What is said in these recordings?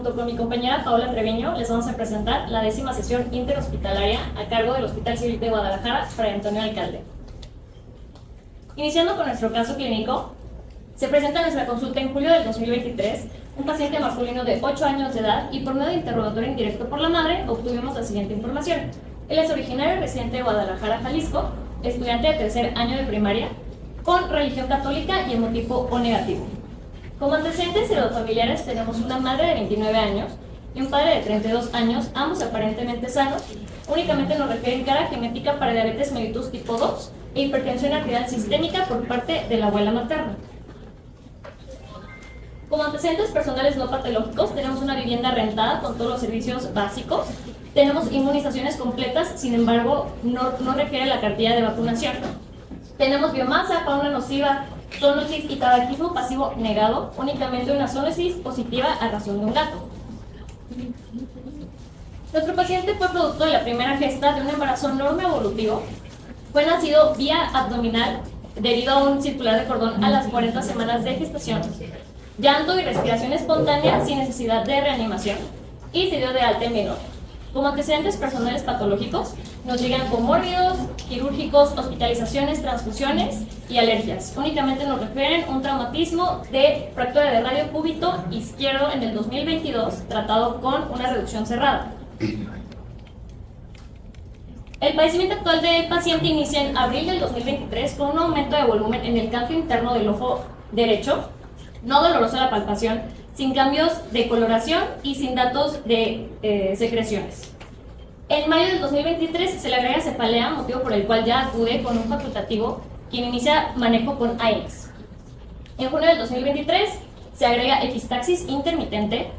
junto con mi compañera Paola Treviño, les vamos a presentar la 10ª sesión interhospitalaria a cargo del Hospital Civil de Guadalajara, Fray Antonio Alcalde. Iniciando con nuestro caso clínico, se presenta nuestra consulta en julio del 2023, un paciente masculino de 8 años de edad y por medio de interrogatorio indirecto por la madre, obtuvimos la siguiente información. Él es originario y residente de Guadalajara, Jalisco, estudiante de tercer año de primaria, con religión católica y hemotipo O negativo. Como antecedentes heredofamiliares tenemos una madre de 29 años y un padre de 32 años, ambos aparentemente sanos. Únicamente nos refieren carga genética para diabetes mellitus tipo 2 e hipertensión arterial sistémica por parte de la abuela materna. Como antecedentes personales no patológicos, tenemos una vivienda rentada con todos los servicios básicos. Tenemos inmunizaciones completas, sin embargo, no requiere la cartilla de vacunación. Tenemos biomasa, fauna nociva, zoonosis y tabaquismo pasivo negado, únicamente una zoonosis positiva a razón de un gato. Nuestro paciente fue producto de la primera gesta de un embarazo normoevolutivo. Fue nacido vía abdominal debido a un circular de cordón a las 40 semanas de gestación, llanto y respiración espontánea sin necesidad de reanimación, y se dio de alta en menor. Como antecedentes personales patológicos, nos llegan comórbidos, quirúrgicos, hospitalizaciones, transfusiones y alergias. Únicamente nos refieren un traumatismo de fractura de radio cúbito izquierdo en el 2022, tratado con una reducción cerrada. El padecimiento actual del paciente inicia en abril del 2023 con un aumento de volumen en el canto interno del ojo derecho, no doloroso a la palpación, sin cambios de coloración y sin datos de secreciones. En mayo del 2023 se le agrega cefalea, motivo por el cual ya acude con un facultativo, quien inicia manejo con AINEX. En junio del 2023 se agrega epistaxis intermitente,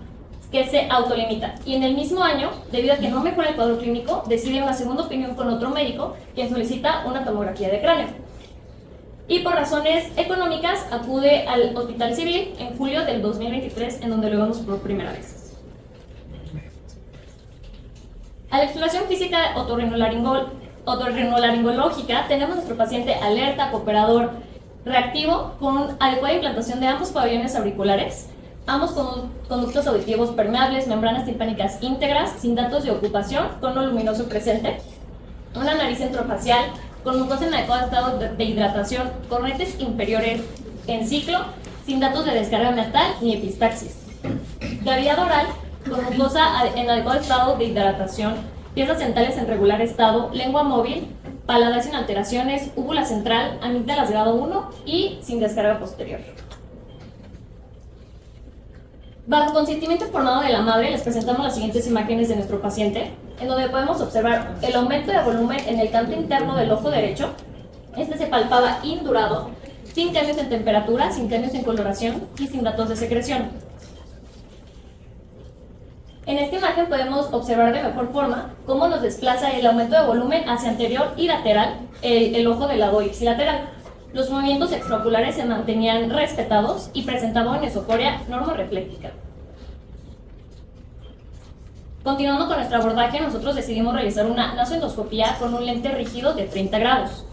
que se autolimita. Y en el mismo año, debido a que no mejora el cuadro clínico, decide una segunda opinión con otro médico, quien solicita una tomografía de cráneo. Y por razones económicas acude al Hospital Civil en julio del 2023, en donde lo vemos por primera vez. A la exploración física otorrinolaringológica tenemos nuestro paciente alerta, cooperador, reactivo, con adecuada implantación de ambos pabellones auriculares, ambos conductos auditivos permeables, membranas timpánicas íntegras, sin datos de ocupación, tono luminoso presente, una nariz centrofacial, con mucosa en adecuado estado de hidratación, cornetes inferiores en ciclo, sin datos de descarga natal ni epistaxis. Cavidad oral, con mucosa en adecuado estado de hidratación, piezas dentales en regular estado, lengua móvil, paladar sin alteraciones, úvula central, amígdalas grado 1 y sin descarga posterior. Bajo consentimiento informado de la madre, les presentamos las siguientes imágenes de nuestro paciente, en donde podemos observar el aumento de volumen en el canto interno del ojo derecho. Este se palpaba indurado, sin cambios en temperatura, sin cambios en coloración y sin datos de secreción. En esta imagen podemos observar de mejor forma cómo nos desplaza el aumento de volumen hacia anterior y lateral el ojo del lado ipsilateral. Los movimientos extraoculares se mantenían respetados y presentaban una isocoria normorefléctica. Continuando con nuestro abordaje, nosotros decidimos realizar una nasoendoscopía con un lente rígido de 30 grados.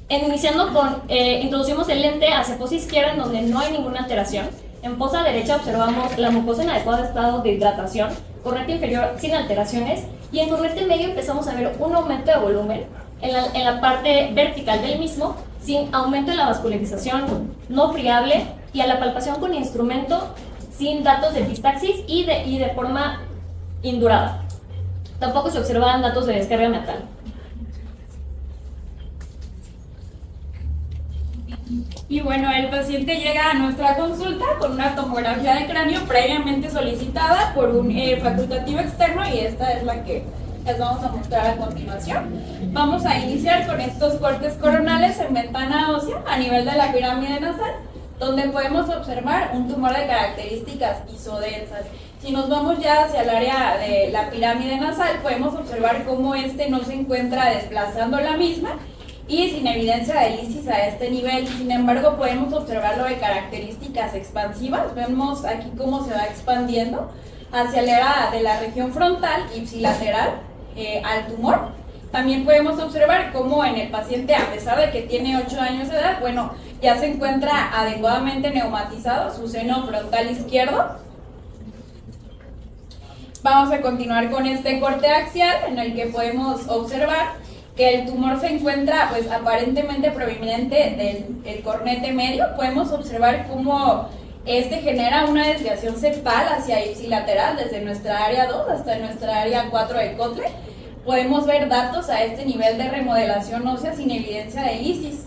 Iniciando con, introducimos el lente hacia fosa izquierda en donde no hay ninguna alteración. En fosa derecha observamos la mucosa en adecuado estado de hidratación, cornete inferior sin alteraciones, y en cornete medio empezamos a ver un aumento de volumen en la parte vertical del mismo, sin aumento de la vascularización no friable y a la palpación con instrumento sin datos de epistaxis y de forma indurada. Tampoco se observaban datos de descarga natal. Y bueno, el paciente llega a nuestra consulta con una tomografía de cráneo previamente solicitada por un facultativo externo, y esta es la que les vamos a mostrar a continuación. Vamos a iniciar con estos cortes coronales en ventana ósea a nivel de la pirámide nasal, donde podemos observar un tumor de características isodensas. Si nos vamos ya hacia el área de la pirámide nasal, podemos observar cómo este no se encuentra desplazando la misma y sin evidencia de lisis a este nivel. Sin embargo, podemos observarlo de características expansivas. Vemos aquí cómo se va expandiendo hacia el área de la región frontal ipsilateral al tumor, También podemos observar cómo en el paciente, a pesar de que tiene 8 años de edad, bueno, ya se encuentra adecuadamente neumatizado su seno frontal izquierdo. Vamos a continuar con este corte axial en el que podemos observar que el tumor se encuentra pues aparentemente prominente del cornete medio. Podemos observar cómo este genera una desviación septal hacia ipsilateral desde nuestra área 2 hasta nuestra área 4 de Kotle. Podemos ver datos a este nivel de remodelación ósea sin evidencia de lisis.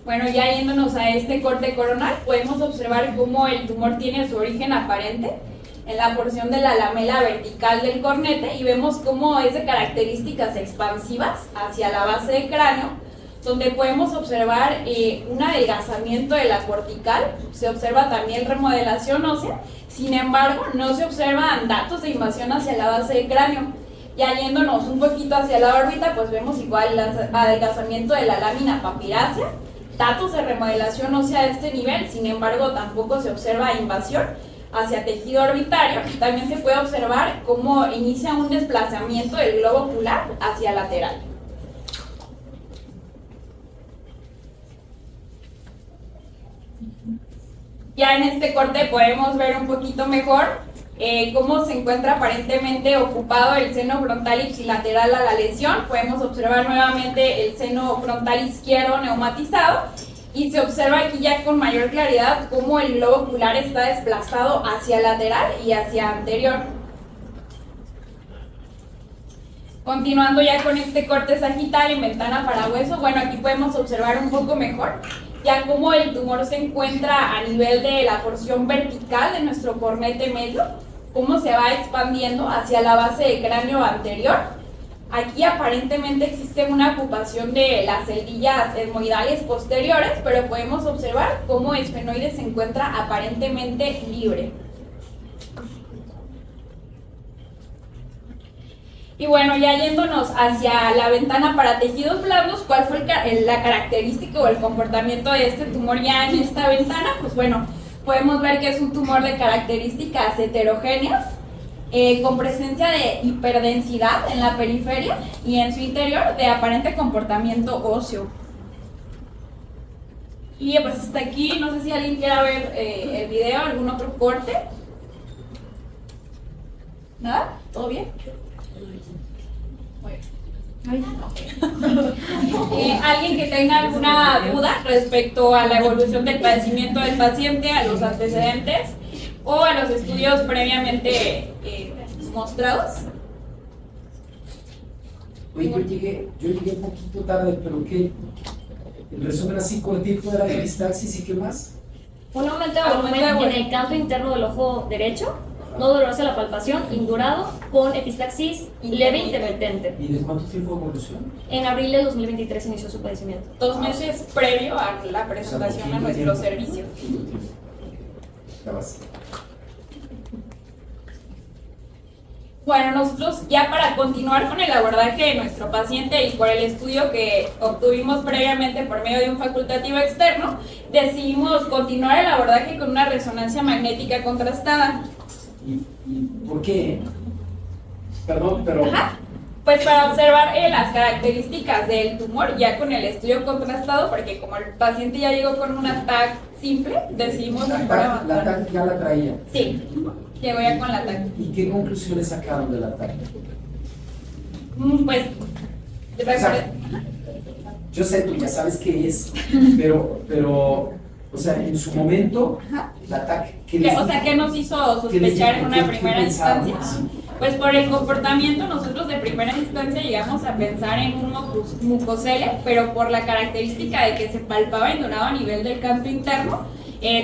Bueno, ya yéndonos a este corte coronal, podemos observar cómo el tumor tiene su origen aparente en la porción de la lamela vertical del cornete y vemos cómo es de características expansivas hacia la base del cráneo, donde podemos observar un adelgazamiento de la cortical. Se observa también remodelación ósea, sin embargo no se observan datos de invasión hacia la base del cráneo. Ya yéndonos un poquito hacia la órbita, pues vemos igual el adelgazamiento de la lámina papirácea, datos de remodelación ósea a este nivel, sin embargo tampoco se observa invasión hacia tejido orbitario. También se puede observar cómo inicia un desplazamiento del globo ocular hacia lateral. Ya en este corte podemos ver un poquito mejor cómo se encuentra aparentemente ocupado el seno frontal ipsilateral a la lesión. Podemos observar nuevamente el seno frontal izquierdo neumatizado y se observa aquí ya con mayor claridad cómo el globo ocular está desplazado hacia lateral y hacia anterior. Continuando ya con este corte sagital en ventana para hueso, bueno, aquí podemos observar un poco mejor ya cómo el tumor se encuentra a nivel de la porción vertical de nuestro cornete medio, cómo se va expandiendo hacia la base del cráneo anterior. Aquí aparentemente existe una ocupación de las celdillas etmoidales posteriores, pero podemos observar cómo el esfenoide se encuentra aparentemente libre. Y bueno, ya yéndonos hacia la ventana para tejidos blandos, ¿cuál fue la característica o el comportamiento de este tumor ya en esta ventana? Pues bueno, podemos ver que es un tumor de características heterogéneas, con presencia de hiperdensidad en la periferia y en su interior de aparente comportamiento óseo. Y pues hasta aquí, no sé si alguien quiera ver el video, algún otro corte. ¿Nada? ¿Todo bien? ¿Alguien que tenga alguna duda respecto a la evolución del padecimiento del paciente, a los antecedentes o a los estudios previamente mostrados? Oye, yo llegué un poquito tarde, pero ¿qué? El resumen así cortito era de epistaxis y ¿qué más? Un aumento de volumen en el canto interno del ojo derecho, no doloroso a la palpación, indurado, con epistaxis leve intermitente. ¿Y de cuánto tiempo de evolución? En abril del 2023 inició su padecimiento. 2 meses previo a la presentación a nuestro servicio. Bueno, nosotros ya para continuar con el abordaje de nuestro paciente y por el estudio que obtuvimos previamente por medio de un facultativo externo, decidimos continuar el abordaje con una resonancia magnética contrastada. ¿Y por qué? Perdón, pero... Ajá. Pues para observar las características del tumor ya con el estudio contrastado, porque como el paciente ya llegó con una TAC simple, decidimos mejor avanzar. ¿La TAC ya la traía? Sí, llegó ya con la TAC. ¿Y qué conclusiones sacaron de la TAC? Pues... O sea, yo sé, tú ya sabes qué es, pero o sea, en su momento, la TAC... O sea, ¿qué nos hizo sospechar en una primera instancia? Pues por el comportamiento nosotros de primera instancia llegamos a pensar en un mucocele, pero por la característica de que se palpaba indurado a nivel del canto interno,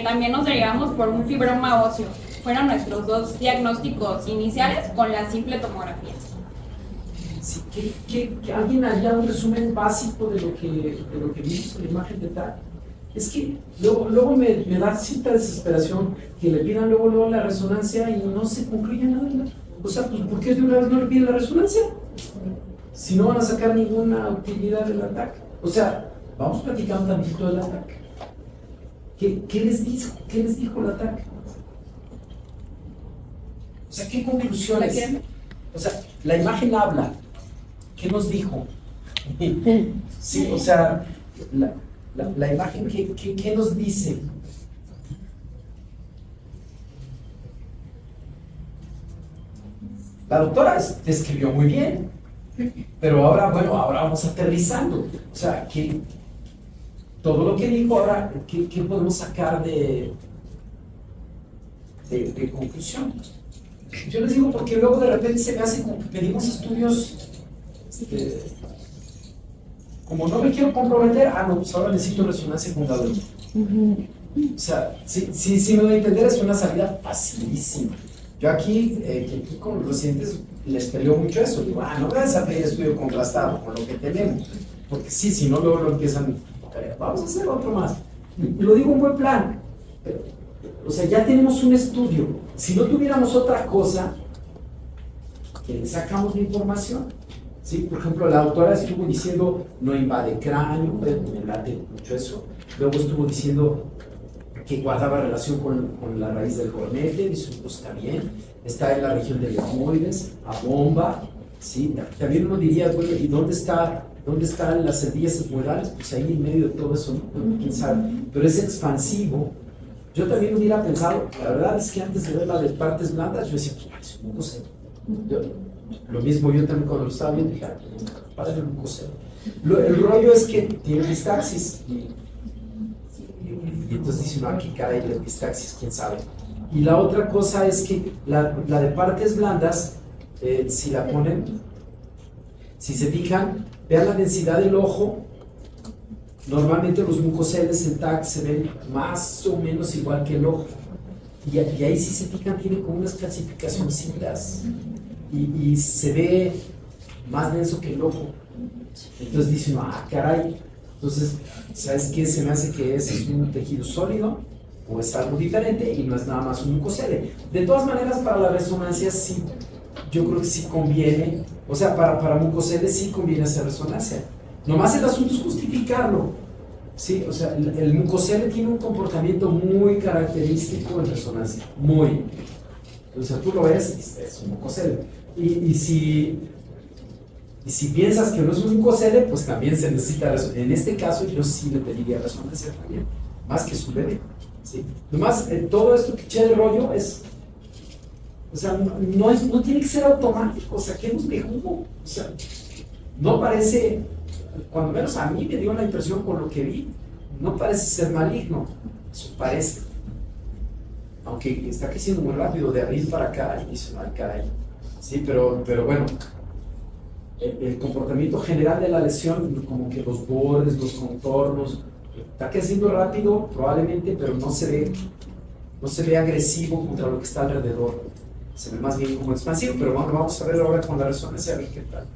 también nos derivamos por un fibroma óseo. Fueron nuestros 2 diagnósticos iniciales con la simple tomografía. Sí, que alguien haya un resumen básico de lo que vimos en la imagen de TAC. Es que luego me da cierta desesperación que le pidan luego la resonancia y no se concluya nada. O sea, pues, ¿por qué de una vez no le piden la resonancia? Si no van a sacar ninguna utilidad del ataque. O sea, vamos platicando un tantito del ataque. ¿Qué les dijo el ataque? O sea, ¿qué conclusiones? O sea, la imagen habla. ¿qué nos dijo? Sí, o sea, la imagen, ¿qué nos dice? La doctora describió muy bien, pero ahora, bueno, ahora vamos aterrizando. O sea, que todo lo que dijo ahora, ¿qué podemos sacar de conclusión? Yo les digo porque luego de repente se me hace como que pedimos estudios, como no me quiero comprometer, no, pues ahora necesito resonancia con la doctora. O sea, si me voy a entender, es una salida facilísima. Yo aquí con los pacientes les peleo mucho eso. Digo, no vas a pedir estudio contrastado con lo que tenemos. Porque sí, si no, luego lo empiezan, vamos a hacer otro más. Y lo digo en buen plan. O sea, ya tenemos un estudio. Si no tuviéramos otra cosa, que le sacamos la información. ¿Sí? Por ejemplo, la doctora estuvo diciendo, no invade cráneo, me late mucho eso. Luego estuvo diciendo que guardaba relación con la raíz del cornete, dice, pues está bien, está en la región de etmoides, a bomba, ¿sí? También uno diría, bueno, ¿y dónde están las cerdillas etmoidales? Pues ahí en medio de todo eso, ¿no? ¿Quién sabe? Pero es expansivo. Yo también hubiera pensado, la verdad es que antes de ver la de partes blandas, yo decía, pues parece un mucosero. Lo mismo yo también cuando lo estaba viendo, dije, parece un mucosero. El rollo es que tiene epistaxis, y entonces dice uno, aquí caray, la epistaxis, quién sabe. Y la otra cosa es que la de partes blandas, si la ponen, si se fijan, vean la densidad del ojo. Normalmente los mucoceles en TAC se ven más o menos igual que el ojo. Y ahí si se fijan tiene como unas clasificacioncitas. Y se ve más denso que el ojo. Entonces dice uno, caray. Entonces, ¿sabes qué? Se me hace que es un tejido sólido o es algo diferente y no es nada más un mucocele. De todas maneras, para la resonancia sí, yo creo que sí conviene, o sea, para mucocele sí conviene hacer resonancia. Nomás el asunto es justificarlo, ¿sí? O sea, el mucocele tiene un comportamiento muy característico en resonancia, muy. O sea, tú lo ves, es un mucocele. Y si piensas que no es un mucocele, pues también se necesita resonancia. En este caso, yo sí le pediría resonancia también, más que su bebé, ¿sí? Nomás, todo esto que eché de rollo es, o sea, no tiene que ser automático, saquemos de jugo, o sea, no parece, cuando menos a mí me dio la impresión con lo que vi, no parece ser maligno, eso parece. Aunque está creciendo muy rápido de abril para acá, y dice, ay caray, sí, pero bueno, el comportamiento general de la lesión, como que los bordes, los contornos, está creciendo rápido probablemente, pero no se ve agresivo contra lo que está alrededor, se ve más bien como expansivo, pero bueno, vamos a ver ahora con la resonancia, a ver qué tal.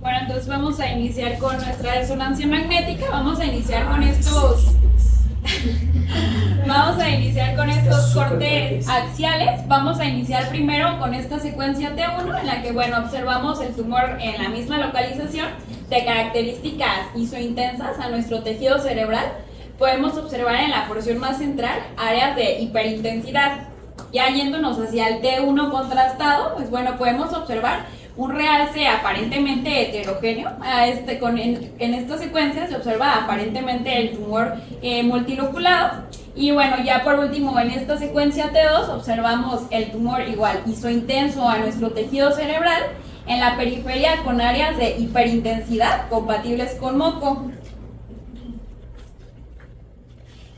Bueno, entonces vamos a iniciar con nuestra resonancia magnética, vamos a iniciar con estos cortes axiales. Vamos a iniciar primero con esta secuencia T1 en la que, bueno, observamos el tumor en la misma localización de características isointensas a nuestro tejido cerebral. Podemos observar en la porción más central áreas de hiperintensidad. Ya yéndonos hacia el T1 contrastado, pues bueno, podemos observar un realce aparentemente heterogéneo. En esta secuencia se observa aparentemente el tumor multiloculado. Y bueno, ya por último, en esta secuencia T2 observamos el tumor igual isointenso a nuestro tejido cerebral en la periferia con áreas de hiperintensidad compatibles con moco.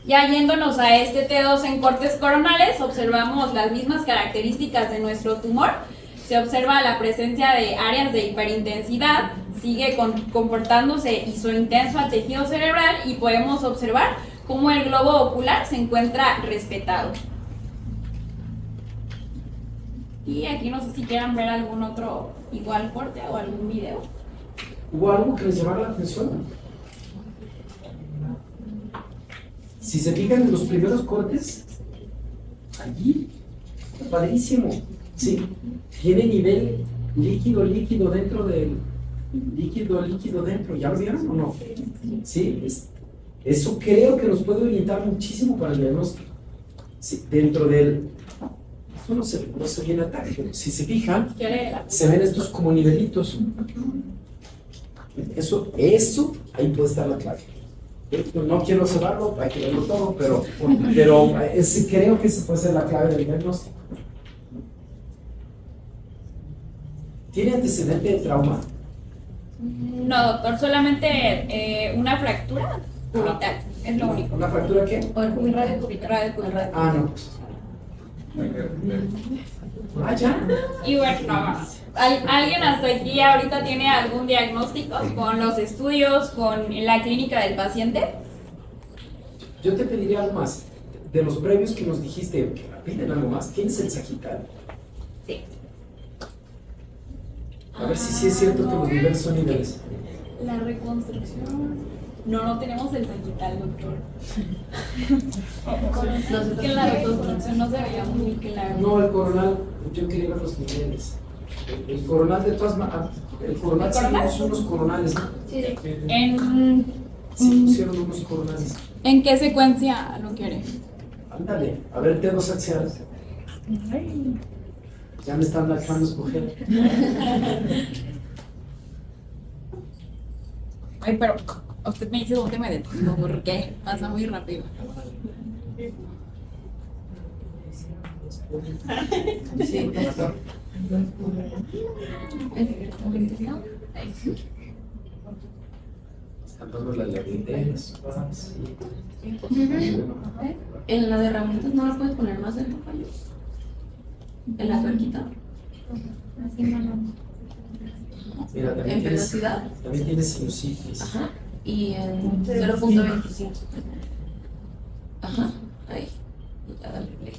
Ya yéndonos a este T2 en cortes coronales, observamos las mismas características de nuestro tumor. Se observa la presencia de áreas de hiperintensidad, sigue comportándose isointenso al tejido cerebral y podemos observar cómo el globo ocular se encuentra respetado. Y aquí no sé si quieran ver algún otro igual corte o algún video. ¿Hubo algo que les llamara la atención? Si se fijan en los primeros cortes, allí, padrísimo, ¿sí? Tiene nivel líquido dentro del líquido dentro, ¿ya lo vieron o no? Sí, eso creo que nos puede orientar muchísimo para el diagnóstico. Sí, dentro del no se viene ataque, pero si se fijan, ¿Quiere la- se ven estos como nivelitos. Eso, ahí puede estar la clave. No quiero observarlo, hay que verlo todo, pero creo que esa puede ser la clave del diagnóstico. ¿Tiene antecedente de trauma? No, doctor, solamente una fractura cubital, es lo único. ¿Una fractura qué? Radio cubital. Ah, no. Ah, ya. Y bueno, ¿alguien hasta aquí ahorita tiene algún diagnóstico con los estudios, con la clínica del paciente? Yo te pediría algo más. De los previos que nos dijiste, que piden algo más, ¿tienes el sagital? Sí. A ver si sí es cierto que los niveles son niveles. La reconstrucción. No tenemos el sagital, doctor. Es que la reconstrucción no se veía muy claro. No, el coronal, yo quería ver los niveles. El coronal de todas maneras, el coronal son unos coronales, ¿no? Sí. Sí, pusieron unos coronales. ¿En qué secuencia lo quiere? Ándale, a ver, dedos axiales. Ya me están dejando escoger. Ay, pero usted me dice dónde me detengo, porque pasa muy rápido. Sí, cantando la laberinteras. En la de herramientas no la puedes poner más lento, Payo. En la tuerquita. Mira, En velocidad. También tienes sinusitis. Ajá. Y en 0.25. Ajá. Ahí. Y ya dale play.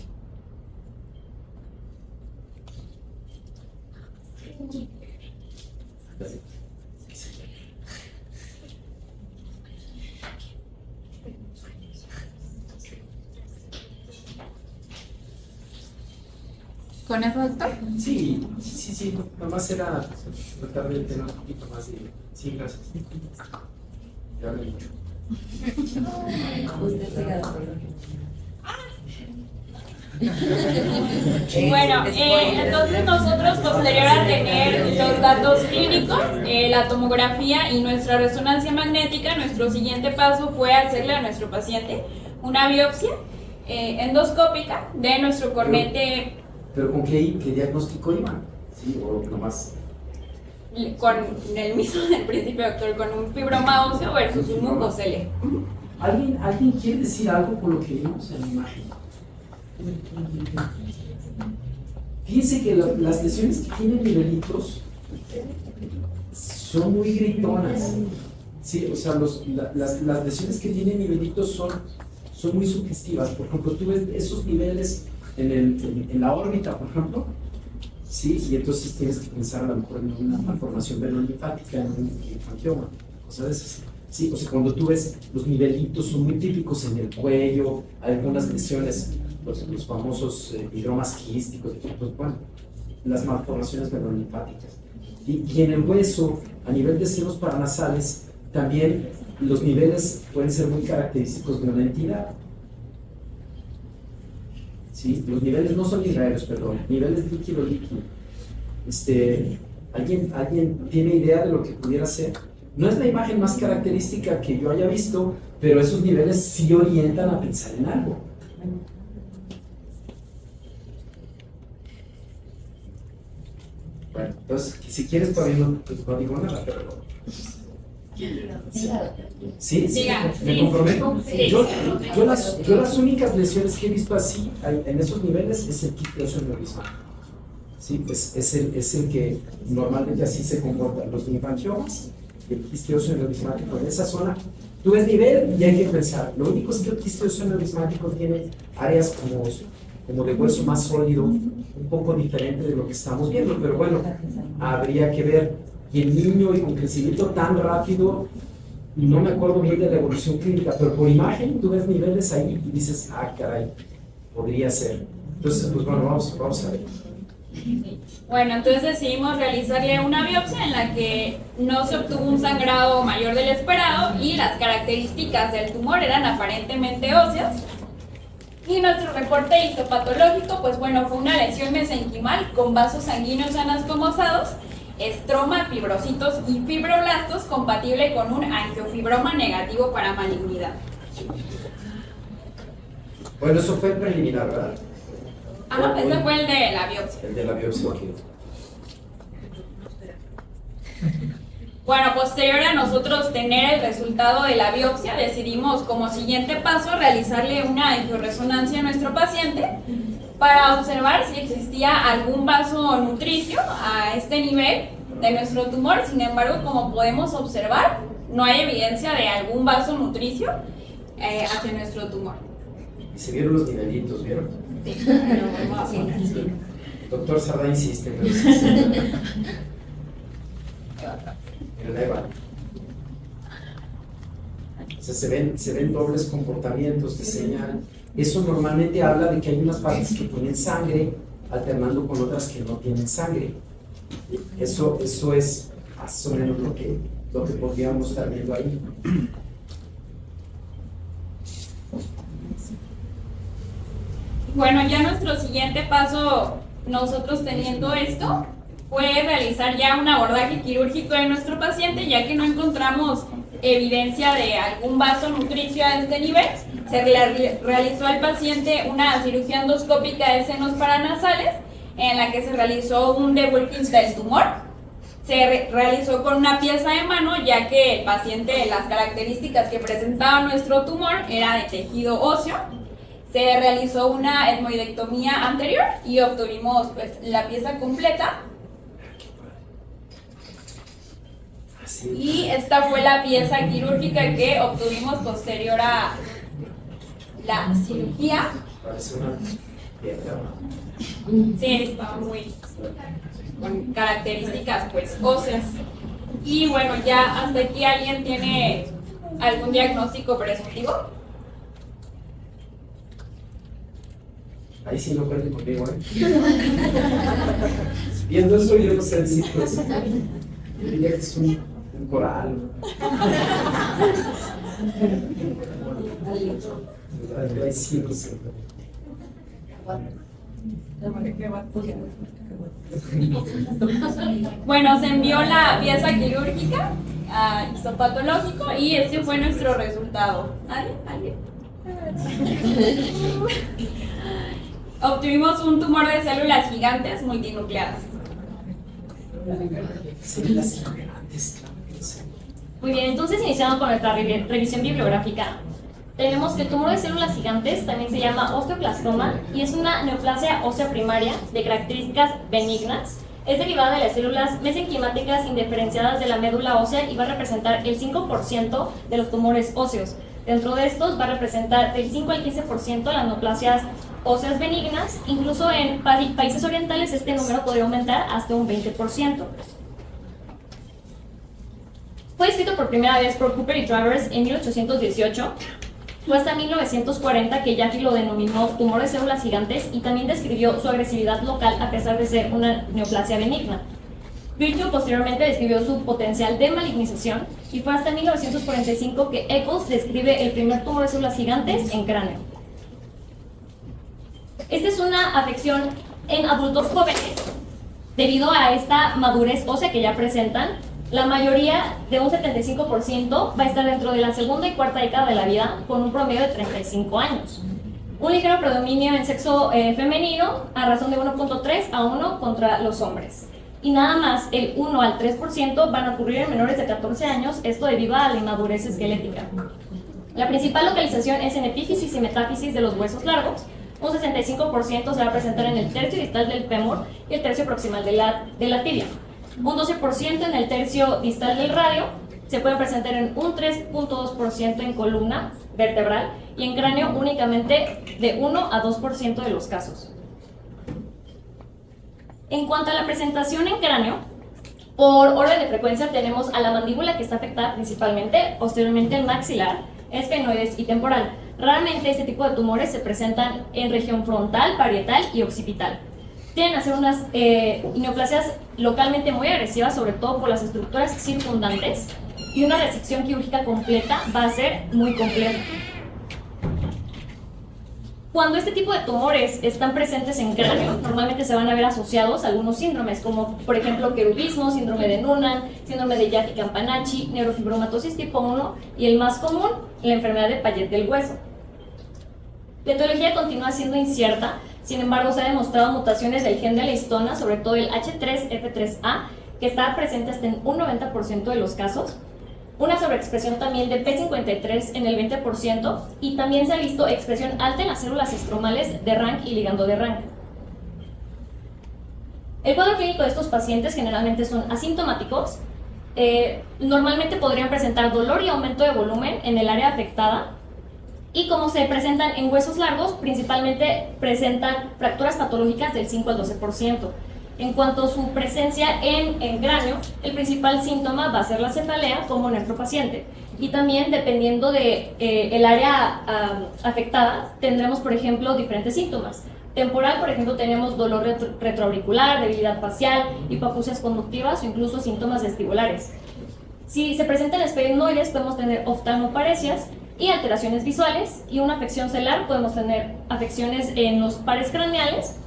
¿Con eso, doctor? Sí. Nomás era tratar de tener un poquito más de. Sí, gracias. Ya hablé mucho. Usted siga. Bueno, entonces nosotros posterior a tener los datos clínicos, la tomografía y nuestra resonancia magnética, nuestro siguiente paso fue hacerle a nuestro paciente una biopsia endoscópica de nuestro cornete ¿Pero con qué diagnóstico iban? ¿Sí? ¿O nomás? con el mismo del principio, doctor, con un fibroma óseo versus un mucosele. ¿Alguien quiere decir algo con lo que vimos en la imagen? Fíjense que las lesiones que tienen nivelitos son muy gritonas. Sí, o sea, las lesiones que tienen nivelitos son muy sugestivas. Por ejemplo, tú ves esos niveles en la órbita, por ejemplo, sí, y entonces tienes que pensar a lo mejor en una malformación venolinfática, en un linfangioma, cosas de esas. Sí, o sea, cuando tú ves los nivelitos son muy típicos en el cuello, algunas lesiones, los famosos hidromas quísticos, pues, bueno, las malformaciones venolinfáticas. Y en el hueso, a nivel de senos paranasales, también los niveles pueden ser muy característicos de una entidad. ¿Sí? Los niveles no son lineares, perdón, niveles líquido-líquido. ¿Alguien tiene idea de lo que pudiera ser? No es la imagen más característica que yo haya visto, pero esos niveles sí orientan a pensar en algo. Bueno, entonces, si quieres todavía no digo nada, pero... ¿Sí? Diga, ¿Me sí. comprometo? Sí. Yo las únicas lesiones que he visto así, en esos niveles, es el quisteo neurismático. Sí, es el que normalmente así se comportan los linfangiomas, el quisteo neurismático en esa zona. Tú ves nivel y hay que pensar. Lo único es que el quisteo neurismático tiene áreas como de hueso más sólido, un poco diferente de lo que estamos viendo, pero bueno, habría que ver. Y el niño y con crecimiento tan rápido, no me acuerdo bien de la evolución clínica, pero por imagen tú ves niveles ahí y dices, ah, caray, podría ser. Entonces, pues bueno, vamos a ver. Bueno, entonces decidimos realizarle una biopsia en la que no se obtuvo un sangrado mayor del esperado y las características del tumor eran aparentemente óseas. Y nuestro reporte histopatológico, pues bueno, fue una lesión mesenquimal con vasos sanguíneos anastomosados, estroma, fibrocitos y fibroblastos, compatible con un angiofibroma negativo para malignidad. Bueno, eso fue el preliminar, ¿verdad? Ajá, ese fue el de la biopsia. El de la biopsia, ok. Bueno, posterior a nosotros tener el resultado de la biopsia, decidimos como siguiente paso realizarle una angioresonancia a nuestro paciente para observar si existía algún vaso nutricio a este nivel de nuestro tumor. Sin embargo, como podemos observar, no hay evidencia de algún vaso nutricio hacia nuestro tumor. Y se vieron los nivelitos, ¿vieron? Sí, pero vamos a poner. Doctor Sardá insiste, pero sí, sí. Miren, ahí va. O sea, se ven dobles comportamientos de señal. Eso normalmente habla de que hay unas partes que tienen sangre alternando con otras que no tienen sangre. Eso es más o menos lo que podríamos estar viendo ahí. Bueno, ya nuestro siguiente paso, nosotros teniendo esto, fue realizar ya un abordaje quirúrgico de nuestro paciente, ya que no encontramos evidencia de algún vaso nutricio a este nivel. Se realizó al paciente una cirugía endoscópica de senos paranasales, en la que se realizó un debulking del tumor. Se realizó con una pieza de mano, ya que el paciente, las características que presentaba nuestro tumor era de tejido óseo. Se realizó una etmoidectomía anterior y obtuvimos pues la pieza completa. Y esta fue la pieza quirúrgica que obtuvimos posterior a la cirugía. Parece una piedra. Sí, estaba muy con características pues óseas. Y bueno, ya hasta aquí alguien tiene algún diagnóstico presuntivo. Ahí sí no cuente conmigo, ¿eh? Viendo eso yo no sé decir pues. Yo diría que es un coral. Ahí sí no sé. Bueno, se envió la pieza quirúrgica a histopatológico y este fue nuestro resultado. ¿Alguien? Obtuvimos un tumor de células gigantes multinucleadas. Células gigantes. Muy bien, entonces iniciando con nuestra revisión bibliográfica. Tenemos que el tumor de células gigantes también se llama osteoblastoma y es una neoplasia ósea primaria de características benignas. Es derivada de las células mesenquimáticas indiferenciadas de la médula ósea y va a representar el 5% de los tumores óseos. Dentro de estos va a representar del 5 al 15% las neoplasias óseas benignas. Incluso en países orientales este número podría aumentar hasta un 20%. Fue descrito por primera vez por Cooper y Travers en 1818. Fue hasta 1940 que Jaffe lo denominó tumor de células gigantes y también describió su agresividad local a pesar de ser una neoplasia benigna. Virchow posteriormente describió su potencial de malignización y fue hasta 1945 que Eccles describe el primer tumor de células gigantes en cráneo. Esta es una afección en adultos jóvenes. Debido a esta madurez ósea que ya presentan, la mayoría, de un 75%, va a estar dentro de la segunda y cuarta década de la vida, con un promedio de 35 años. Un ligero predominio en sexo femenino, a razón de 1.3 a 1 contra los hombres. Y nada más el 1 al 3% van a ocurrir en menores de 14 años, esto debido a la inmadurez esquelética. La principal localización es en epífisis y metáfisis de los huesos largos. Un 65% se va a presentar en el tercio distal del fémur y el tercio proximal de la tibia. Un 12% en el tercio distal del radio, se puede presentar en un 3.2% en columna vertebral y en cráneo únicamente de 1 a 2% de los casos. En cuanto a la presentación en cráneo, por orden de frecuencia tenemos a la mandíbula que está afectada principalmente, posteriormente el maxilar, esfenoides y temporal. Raramente este tipo de tumores se presentan en región frontal, parietal y occipital. Tienden a ser unas neoplasias localmente muy agresivas, sobre todo por las estructuras circundantes, y una resección quirúrgica completa va a ser muy compleja. Cuando este tipo de tumores están presentes en cráneo, normalmente se van a ver asociados a algunos síndromes, como por ejemplo querubismo, síndrome de Noonan, síndrome de Jaffe-Campanachi, neurofibromatosis tipo 1 y el más común, la enfermedad de Payet del hueso. La etiología continúa siendo incierta, sin embargo se han demostrado mutaciones del gen de la histona, sobre todo el H3F3A, que está presente hasta en un 90% de los casos. Una sobreexpresión también de P53 en el 20% y también se ha visto expresión alta en las células estromales de Rank y ligando de Rank. El cuadro clínico de estos pacientes generalmente son asintomáticos, normalmente podrían presentar dolor y aumento de volumen en el área afectada y como se presentan en huesos largos, principalmente presentan fracturas patológicas del 5 al 12%. En cuanto a su presencia en cráneo, el principal síntoma va a ser la cefalea, como nuestro paciente. Y también, dependiendo de el área afectada, tendremos, por ejemplo, diferentes síntomas. Temporal, por ejemplo, tenemos dolor retroauricular, debilidad facial, hipoacusias conductivas o incluso síntomas vestibulares. Si se presentan esferoides, podemos tener oftalmoparesias y alteraciones visuales. Y una afección celular, podemos tener afecciones en los pares craneales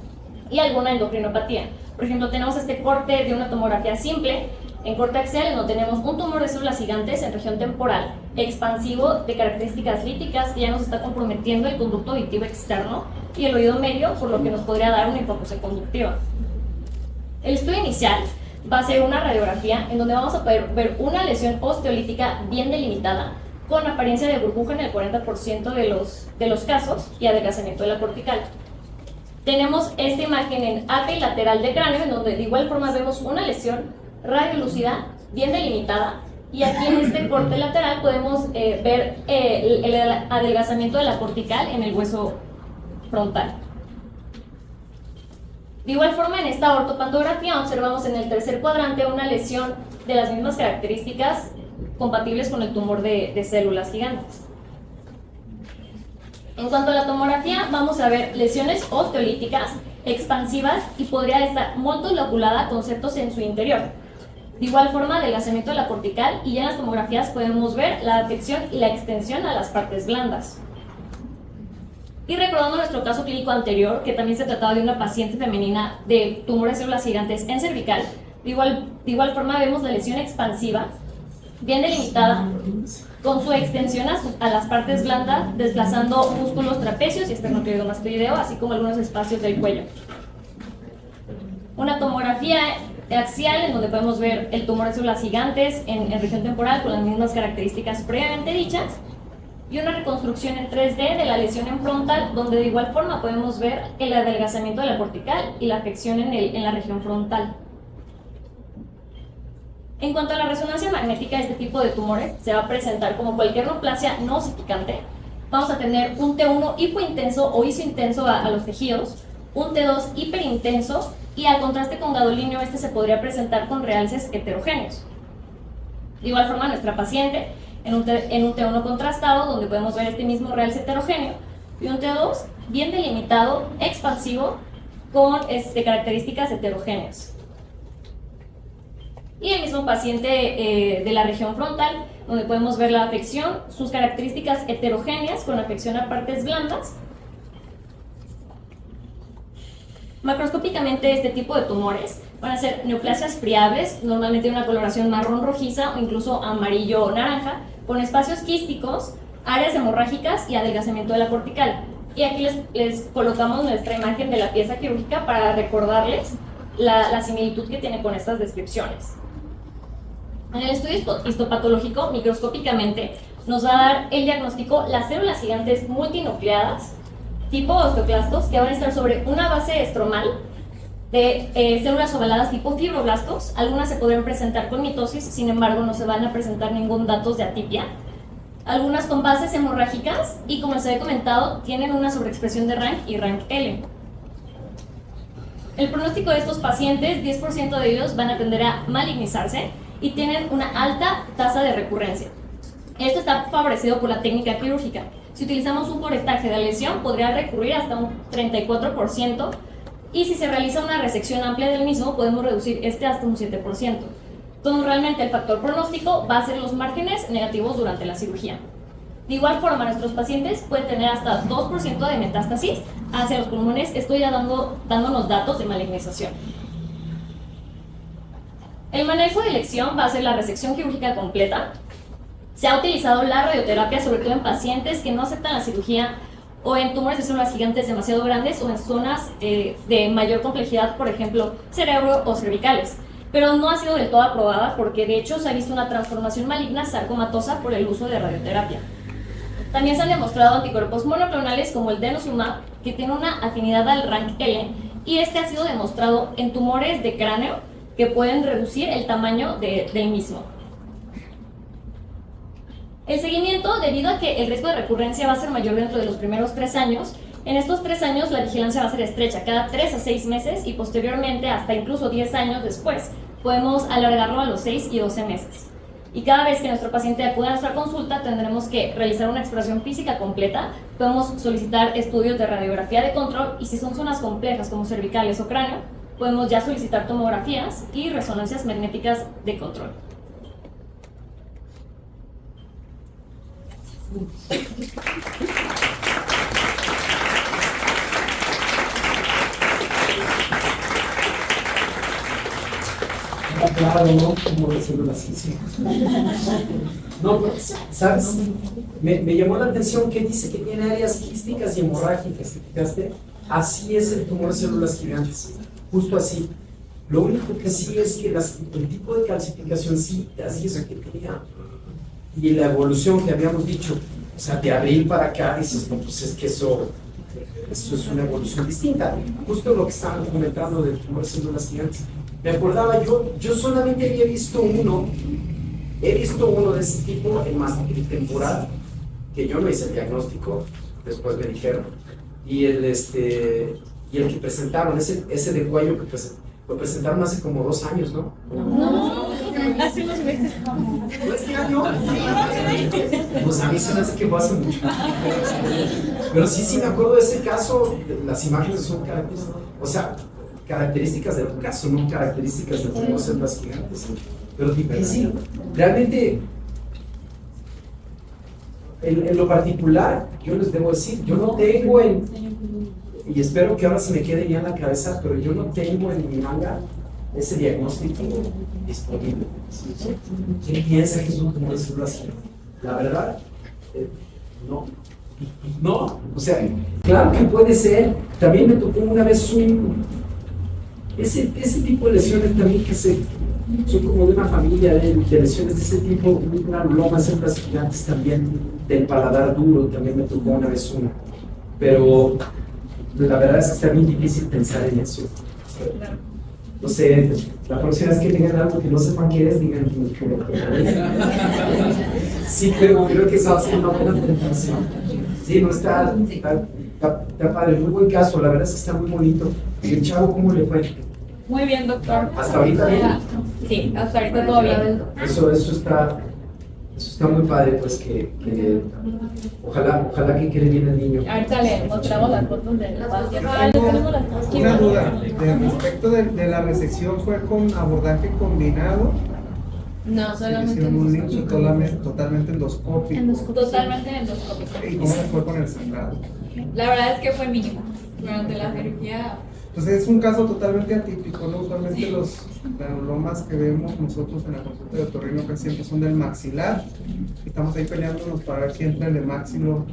y alguna endocrinopatía. Por ejemplo, tenemos este corte de una tomografía simple en corte axial, en donde tenemos un tumor de células gigantes en región temporal, expansivo de características líticas que ya nos está comprometiendo el conducto auditivo externo y el oído medio, por lo que nos podría dar una hipoacusia conductiva. El estudio inicial va a ser una radiografía en donde vamos a poder ver una lesión osteolítica bien delimitada, con apariencia de burbuja en el 40% de los casos y adelgazamiento de la cortical. Tenemos esta imagen en API lateral de cráneo, en donde de igual forma vemos una lesión radiolúcida, bien delimitada, y aquí en este corte lateral podemos ver el adelgazamiento de la cortical en el hueso frontal. De igual forma, en esta ortopantografía observamos en el tercer cuadrante una lesión de las mismas características compatibles con el tumor de células gigantes. En cuanto a la tomografía, vamos a ver lesiones osteolíticas expansivas y podría estar muy loculada con septos en su interior. De igual forma, adelgazamiento de la cortical, y ya en las tomografías podemos ver la afección y la extensión a las partes blandas. Y recordando nuestro caso clínico anterior, que también se trataba de una paciente femenina de tumores de células gigantes en cervical, de igual forma vemos la lesión expansiva, bien delimitada, con su extensión a las partes blandas, desplazando músculos trapecios y esternocleidomastoideo, así como algunos espacios del cuello. Una tomografía axial, en donde podemos ver el tumor de células gigantes en región temporal con las mismas características previamente dichas, y una reconstrucción en 3D de la lesión en frontal, donde de igual forma podemos ver el adelgazamiento de la cortical y la afección en la región frontal. En cuanto a la resonancia magnética de este tipo de tumores, se va a presentar como cualquier neoplasia no osificante. Vamos a tener un T1 hipointenso o isointenso a los tejidos, un T2 hiperintenso, y al contraste con gadolíneo, este se podría presentar con realces heterogéneos. De igual forma, nuestra paciente en un T1 contrastado, donde podemos ver este mismo realce heterogéneo, y un T2 bien delimitado, expansivo, con características heterogéneas. Y el mismo paciente de la región frontal, donde podemos ver la afección, sus características heterogéneas con afección a partes blandas. Macroscópicamente, este tipo de tumores van a ser neoplasias friables, normalmente de una coloración marrón rojiza o incluso amarillo o naranja, con espacios quísticos, áreas hemorrágicas y adelgazamiento de la cortical. Y aquí les colocamos nuestra imagen de la pieza quirúrgica para recordarles la similitud que tiene con estas descripciones. En el estudio histopatológico, microscópicamente, nos va a dar el diagnóstico las células gigantes multinucleadas, tipo osteoclastos, que van a estar sobre una base estromal de células ovaladas tipo fibroblastos. Algunas se podrían presentar con mitosis, sin embargo no se van a presentar ningún datos de atipia. Algunas con bases hemorrágicas y, como les había comentado, tienen una sobreexpresión de RANK y RANK-L. El pronóstico de estos pacientes, 10% de ellos van a tender a malignizarse y tienen una alta tasa de recurrencia. Esto está favorecido por la técnica quirúrgica. Si utilizamos un corretaje de la lesión, podría recurrir hasta un 34%, y si se realiza una resección amplia del mismo, podemos reducir hasta un 7%. Entonces, realmente el factor pronóstico va a ser los márgenes negativos durante la cirugía. De igual forma, nuestros pacientes pueden tener hasta 2% de metástasis hacia los pulmones. Esto ya dándonos datos de malignización. El manejo de elección va a ser la resección quirúrgica completa. Se ha utilizado la radioterapia, sobre todo en pacientes que no aceptan la cirugía o en tumores de células gigantes demasiado grandes o en zonas de mayor complejidad, por ejemplo, cerebro o cervicales. Pero no ha sido del todo aprobada porque de hecho se ha visto una transformación maligna sarcomatosa por el uso de radioterapia. También se han demostrado anticuerpos monoclonales como el denosumab, que tiene una afinidad al RANKL, y este ha sido demostrado en tumores de cráneo que pueden reducir el tamaño del mismo. El seguimiento, debido a que el riesgo de recurrencia va a ser mayor dentro de los primeros 3 años, en estos 3 años la vigilancia va a ser estrecha, cada 3 a 6 meses y posteriormente hasta incluso 10 años después. Podemos alargarlo a los 6 y 12 meses. Y cada vez que nuestro paciente acude a nuestra consulta tendremos que realizar una exploración física completa, podemos solicitar estudios de radiografía de control y si son zonas complejas como cervicales o cráneo, podemos ya solicitar tomografías y resonancias magnéticas de control. Claro, ¿no? Como de células quísticas. No, pues, ¿sabes? Me llamó la atención que dice que tiene áreas quísticas y hemorrágicas. ¿Te fijaste? Así es el tumor de células gigantes. Justo así. Lo único que sí es que el tipo de calcificación sí, así es que tenía. Y la evolución que habíamos dicho, o sea, de abril para acá, dices, no, pues es que eso es una evolución distinta. Justo lo que estaban comentando del tumor de células gigantes. Me acordaba, yo solamente había visto uno de ese tipo en mastectomía temporal, que yo no hice el diagnóstico, después me dijeron, y el que presentaron, ese de cuello que lo presentaron hace como 2 años, ¿no? No, hace unos meses. ¿No este año? Pues a mí se me hace que fue hace mucho. Pero sí me acuerdo de ese caso, las imágenes son características del caso, no características de cómo ser las gigantes. Pero difícil. Realmente, en lo particular, yo les debo decir, yo no tengo y espero que ahora se me quede ya en la cabeza, pero yo no tengo en mi manga ese diagnóstico disponible. ¿Quién piensa que es un tumor de células gigantes? La verdad, no, o sea, claro que puede ser. También me tocó una vez ese tipo de lesiones también que son como de una familia de lesiones de ese tipo, un granuloma, células gigantes también, del paladar duro, también me tocó una vez una. Pero la verdad es que está bien difícil pensar en eso. No sé, la próxima vez que digan algo que no sepan qué es, digan que sí, creo que eso va a ser una buena presentación. Sí, no está padre, muy buen caso, la verdad es que está muy bonito. ¿Y el chavo cómo le fue? Muy bien, doctor. ¿Hasta ahorita bien? Sí, hasta ahorita todo bien. Eso está muy padre, pues que ojalá que quede bien el niño. Ahorita le mostramos las fotos del paciente. Una duda, respecto de la resección, ¿fue con abordaje combinado? No, solamente Hicieron un link totalmente endoscópico. Totalmente endoscópico. ¿Y cómo se fue con el sangrado? La verdad es que fue mínimo. Durante la cirugía. Pues es un caso totalmente atípico, ¿no? Usualmente los granulomas que vemos nosotros en la consulta de otorrino casi siempre son del maxilar. Estamos ahí peleándonos para ver si entra el de maxilo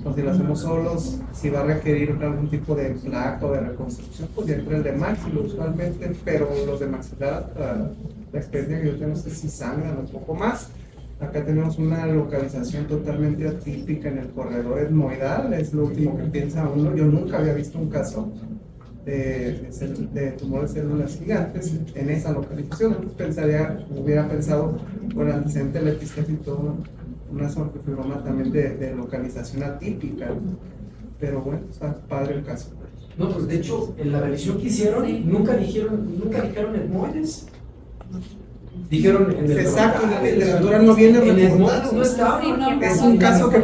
o si lo hacemos solos, si va a requerir algún tipo de placa o de reconstrucción, pues ya entra el de maxilo usualmente, pero los de maxilar, la experiencia que yo tengo es que sí sangran un poco más. Acá tenemos una localización totalmente atípica en el corredor etmoidal, es lo último que piensa uno. Yo nunca había visto un caso de tumor de células gigantes en esa localización. Entonces hubiera pensado con el antecedente de la epistasis y todo, una sonrofibroma también de localización atípica, pero bueno, está padre el caso. No, pues de hecho, en la revisión que hicieron, nunca dijeron etmoides. Dijeron en el exacto, en la literatura no viene en reportado. no estaba. Es un caso que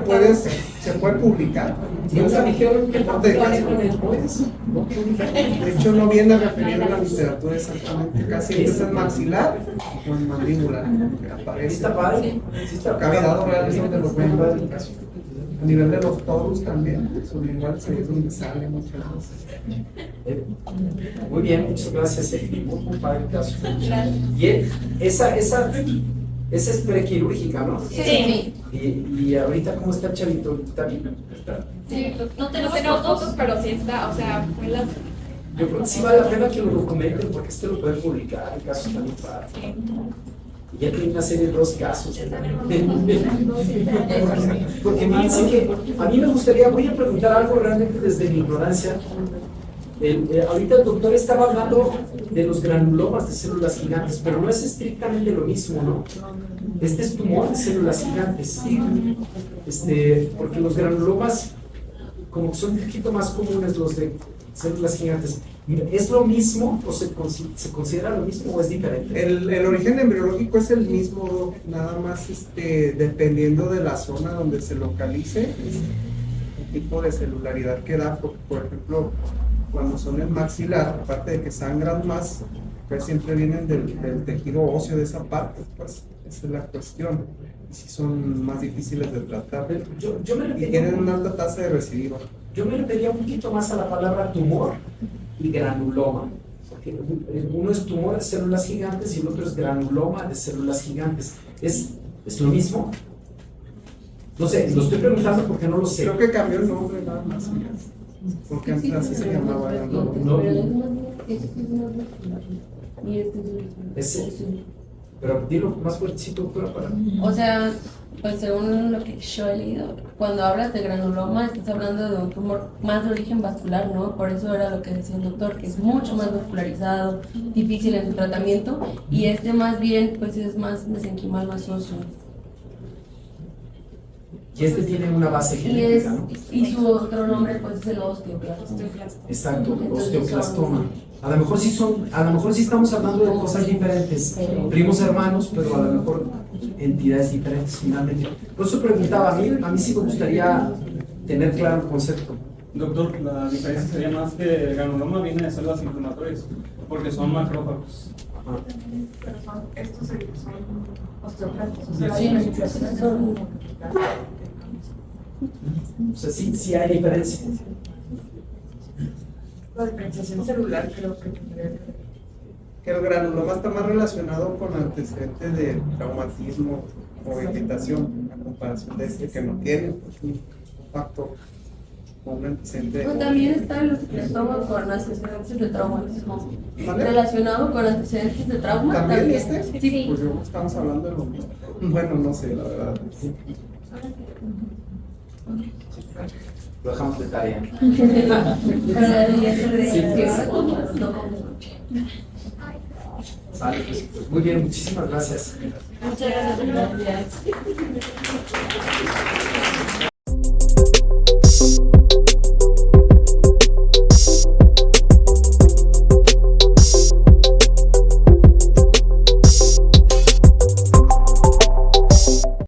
se puede publicar. Nunca dijeron que No te publicaran digas. con el juez. No, qué diferente. De hecho, no viene referido en la literatura exactamente. Casi es en maxilar o en mandíbula. Que Sí aparece. está padre. Sí está Cavidad padre. oral es donde lo ven. A nivel de los torus también, sublingual sí es donde sale muchas veces. Muy bien, muchas gracias. Muy padre el caso. Y esa es prequirúrgica, ¿no? Sí. Y ahorita, ¿cómo está el chavito? ¿Está bien? Sí, no No tenemos tenemos fotos. fotos, pero sí está, o sea, fue la... Yo creo que sí vale la pena que lo documenten porque este lo pueden publicar, el caso está muy padre. Y ya tiene una serie de 2 casos. Porque fíjense que a mí me gustaría, voy a preguntar algo realmente desde mi ignorancia. Ahorita el doctor estaba hablando de los granulomas de células gigantes, pero no es estrictamente lo mismo, ¿no? Este es tumor de células gigantes. Porque los granulomas, como que son un poquito más comunes los de células gigantes. ¿Es lo mismo o se considera lo mismo o es diferente? El origen embriológico es el mismo, nada más dependiendo de la zona donde se localice, el tipo de celularidad que da. Por ejemplo, cuando son el maxilar, aparte de que sangran más, pues siempre vienen del tejido óseo de esa parte, pues esa es la cuestión. Y si son más difíciles de tratar. Yo me Y refería, tienen una alta tasa de recidiva. yo me refería un poquito más a la palabra tumor y granuloma. Porque uno es tumor de células gigantes y el otro es granuloma de células gigantes. ¿Es lo mismo? No sé, lo estoy preguntando porque no lo sé. Creo que cambió el nombre nada más. Porque antes así se llamaba. No. Pero dilo más fuertecito, doctora, para... O sea, pues según lo que yo he leído, cuando hablas de granuloma estás hablando de un tumor más de origen vascular, ¿no? Por eso era lo que decía el doctor, que es mucho más vascularizado, difícil en su tratamiento, y más bien pues es más mesenquimal, más óseo. Y este tiene una base Y, genética, ¿no? y su otro nombre pues es el osteoclastoma. Exacto, osteoclastoma. A lo mejor sí estamos hablando de cosas diferentes, primos hermanos, pero a lo mejor entidades diferentes finalmente. Por eso preguntaba, a mí sí me gustaría tener claro el concepto. Doctor, la diferencia sería más que el granuloma viene de células inflamatorias, porque son macrófagos. Ajá. Pero estos son osteoclastos. O sea, sí hay diferencia. La diferenciación celular creo que Que el granuloma está más relacionado con antecedentes de traumatismo o vegetación, a comparación de que no tiene pues, un factor o un antecedente. Pero también está el estómago con antecedentes de traumatismo. ¿Vale? Relacionado con antecedentes de trauma. ¿También este? Sí. Pues yo estamos hablando de lo mismo. Bueno, no sé, la verdad. Lo dejamos de tarea. Vale, pues muy bien, muchísimas gracias. Muchas gracias.